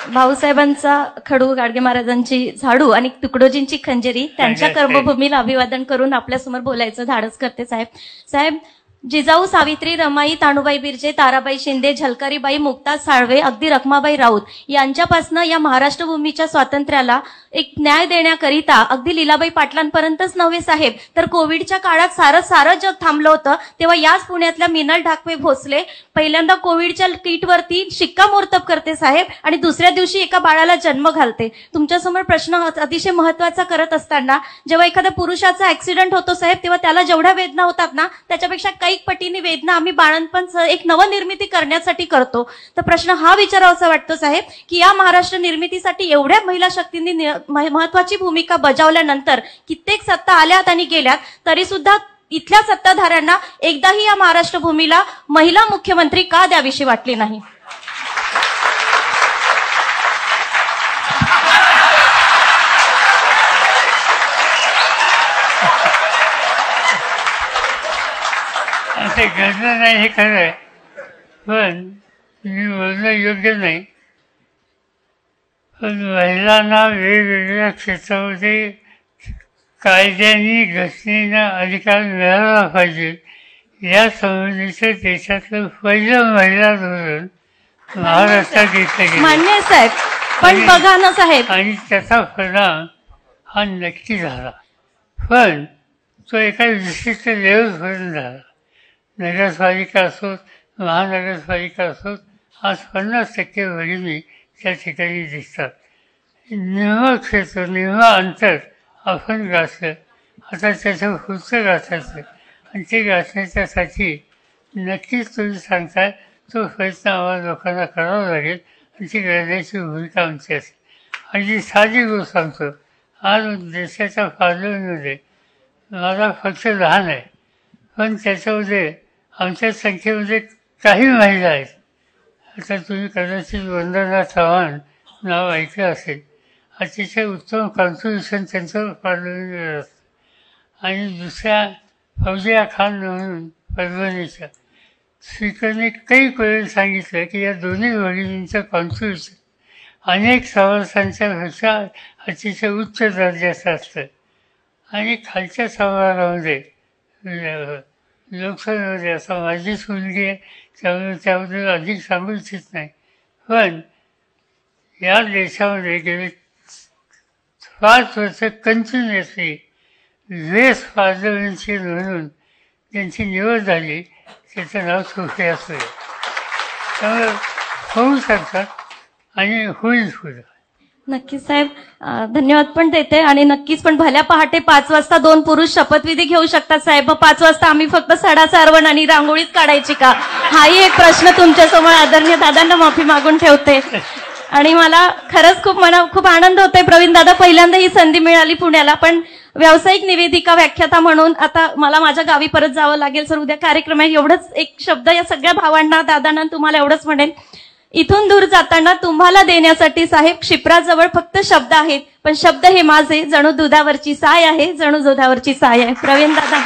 भाऊसाहेबांचा खडू, गाडगे महाराजांची झाडू आणि तुकडोजींची खंजरी, त्यांच्या कर्मभूमीला अभिवादन करून आपल्यासमोर बोलायचं धाडस करते. साहेब, जिजाऊ, सावित्री, रमाई, तानुबाई बिर्जे, ताराबाई शिंदे, झलकारीबाई, मुक्ताज साळवे, अगदी रखमाबाई राऊत यांच्यापासनं या महाराष्ट्र भूमीच्या स्वातंत्र्याला एक न्याय देण्याकरिता अगदी लीलाबाई पाटलांपर्यंतच नव्हे साहेब, तर कोविडच्या काळात सारं जग थांबलं होतं, तेव्हा याच पुण्यातल्या मिनल ढाकवे भोसले पहिल्यांदा कोविडच्या किटवरती शिक्कामोर्तब करते साहेब, आणि दुसऱ्या दिवशी एका बाळाला जन्म घालते. तुमच्यासमोर प्रश्न अतिशय महत्वाचा करत असताना, जेव्हा एखाद्या पुरुषाचा ऍक्सिडेंट होतो साहेब, तेव्हा त्याला जेवढ्या वेदना होतात ना, त्याच्यापेक्षा कैक पटीने वेदना आम्ही बाळणपण एक नवनिर्मिती करण्यासाठी करतो. तर प्रश्न हा विचारावासा वाटतो साहेब, की या महाराष्ट्र निर्मितीसाठी एवढ्या महिला शक्तींनी महत्वाची भूमिका बजावल्यानंतर कित्येक सत्ता आल्यात आणि गेल्यात, तरी सुद्धा इथल्या सत्ताधाऱ्यांना एकदाही या महाराष्ट्र भूमीला महिला मुख्यमंत्री का द्यावीशी वाटली नाही? असे घडलं नाही हे खरं आहे, पण मी बोलणं योग्य नाही. पण महिलांना वेगवेगळ्या क्षेत्रामध्ये कायद्याने घटनेनं अधिकार मिळाला पाहिजे या संबंधीचं देशातलं पहिलं महिला धोरण महाराष्ट्रात घेतलं गेलं. मान्य साहेब, पण बघा ना साहेब, आणि त्याचा परिणाम हा नक्की झाला, पण तो एका विशिष्ट लेवलपर्यंत झाला. नगरपालिका असोत, महानगरपालिका असोत, आज 50% भगिनी त्या ठिकाणी दिसतात. निम्म क्षेत्र, निम्म अंतर आपण गाठलं, आता त्याचं पुढचं गाठायचं, आणि ते गाठण्याच्यासाठी नक्कीच तुम्ही सांगताय तो प्रयत्न आम्हाला लोकांना करावा लागेल, आणि ती करण्याची भूमिका आमची असेल. आणि जी साधी गोष्ट सांगतो, आज देशाच्या पार्लमेंटमध्ये माझा पक्ष लहान आहे, पण त्याच्यामध्ये आमच्या संख्येमध्ये काही महिला आहेत. आता तुम्ही कदाचित वंदना चव्हाण नाव ऐकलं असेल. अतिशय उत्तम कॉन्ट्रिब्युशन त्यांचं पार्लमेंटवर असतं. आणि दुसऱ्या फौजिया खान म्हणून परभणीच्या स्पीकरने काही वेळेला सांगितलं की या दोन्ही भगिनींचं कॉन्ट्रिब्युशन अनेक सभासदांच्या पेक्षा अतिशय उच्च दर्जाचं असतं. आणि खालच्या सभागृहामध्ये लोकसभेमध्ये असं माझीच मुलगी आहे, त्यामुळे त्याबद्दल अधिक सांगू इच्छित नाही. पण या देशामध्ये गेले 5 वर्ष कंटिन्युअसली वेस्ट पार्लमेंटची म्हणून त्यांची निवड झाली, त्याचं नाव सुप्रिया सुळे. त्यामुळे होऊ शकतात आणि होईल पुढं. नक्कीच साहेब, धन्यवाद पण देते. आणि नक्कीच, पण भल्या पहाटे 5 वाजता 2 पुरुष शपथविधी घेऊ शकतात साहेब, 5 वाजता आम्ही फक्त सडा सारवण आणि रांगोळीच काढायची का? हाही एक प्रश्न तुमच्यासमोर आदरणीय दादांना माफी मागून ठेवते. आणि मला खरंच खूप आनंद होतोय प्रवीण दादा, पहिल्यांदा ही संधी मिळाली पुण्याला, पण व्यावसायिक निवेदिका व्याख्याता म्हणून आता मला माझ्या गावी परत जावं लागेल. सर उद्या कार्यक्रम आहे. एवढंच एक शब्द या सगळ्या भावांना, दादांना, तुम्हाला एवढंच म्हणेन, इथून दूर जाताना तुम्हाला देण्यासाठी साहेब क्षिप्राजवळ फक्त शब्द आहेत, पण शब्द हे माझे जणू दुधावरची साय आहे, जणू दुधावरची साय आहे. प्रवीण दादा.